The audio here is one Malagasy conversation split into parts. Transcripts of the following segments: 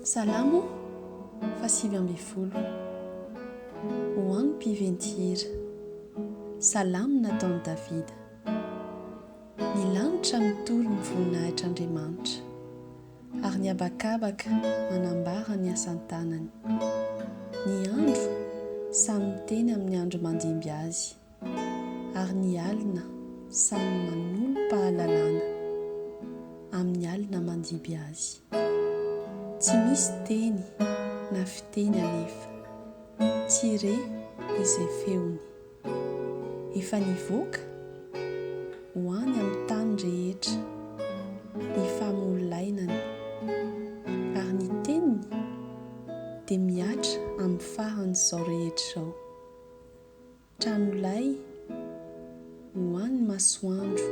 Salamo fa 20 ho an'ny mpiventira. Salamo nataon'i Davida. Ny lanitra mitoro ny voninahitran'Andriamanitra, ary ny habakabaka manambara ny asan-tanany. Ny andro samy miteny amin'ny andro mandimby azy, ary ny alina samy manolom-pahalalana amin'ny alina mandimby azy. Tsy misy teny na fiteny anefa, tsy re izay feony. Efa nivoaka ho any amin'ny tany rehetra ny famolainany, ary ny teniny dia miatra amin'ny faran'izao rehetra izao. Tranolay ho an'ny masoandro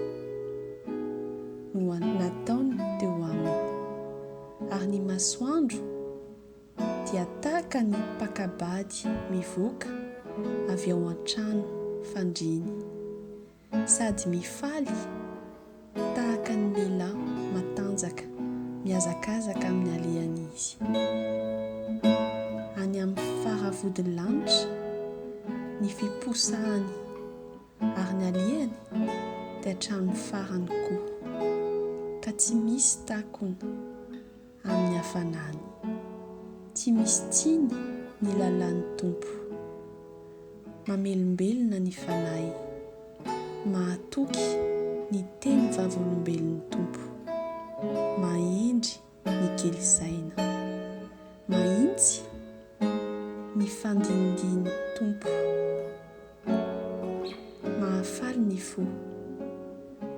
no nataony teo aminy, ary ny masoandro dia tahaka ny mpakabady mivoaka avy ao an-trano fandriany, sady mifaly tahaka ny lehilahy matanjaka mihazakazaka amin'ny alehan'izy. Any amin'ny faravodiny lanitra ny fiposahany, ary ny alehany dia hatramin'ny farany koa, ka tsy misy takona amin'ny hafanany. Tsy misy tsiny ny lalàn'ny Tompo. Mamelombelona ny fanahy, mahatoky ny teny vavolombelon'ny Tompo, mahendry ny kely saina, mahitsy ny fandinindin'ny Tompo, mahafaly ny fo,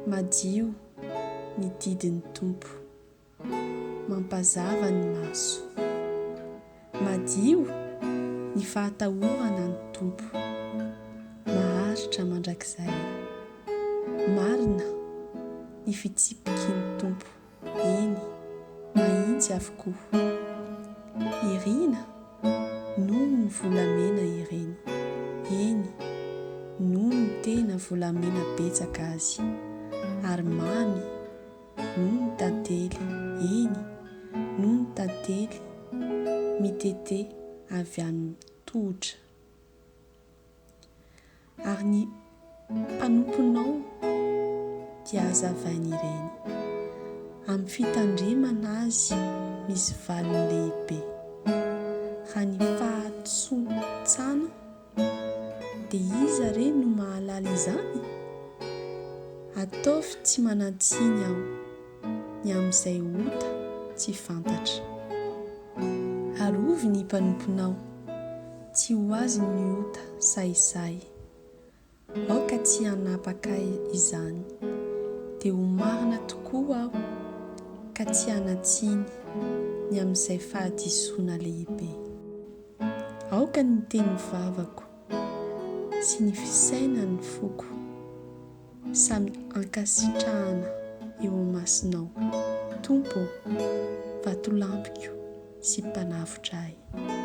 madio ny didin'ny Tompo, mampazava ny maso, madio ny fahatahorana ny Tompo, maharitra mandrakizay, marina ny fitsipikin'ny Tompo, eny mahitsy avokoa. Irina noho ny volamena ireny, eny noho ny tena volamena betsaka azy, ary mamy noho ny tantely, eny noho ny tantely mitete avy amin'ny tohatra. Ary ny mpanomponao dia hazavainy ireny, amin'ny fitandremana azy misy valiny lehibe. Raha ny fahatsotsana dia iza re no mahalala izany? Ataovy tsy manatsiny aho ny amin'izay ota tsy fantatra. Arovy ny mpanomponao, tsy ho azy ny ota saisay. Aoka tsy hanapaka izany, dia ho marina tokoa aho, ka tsy hanatsiny ny amin'izay fahadisoana lehibe. Aoka ny teny vavako sy ny fisainan'ny foko, samy ankasitrahana eo amasinao, Tompo, vatolampiko sy mpanavotra ahy.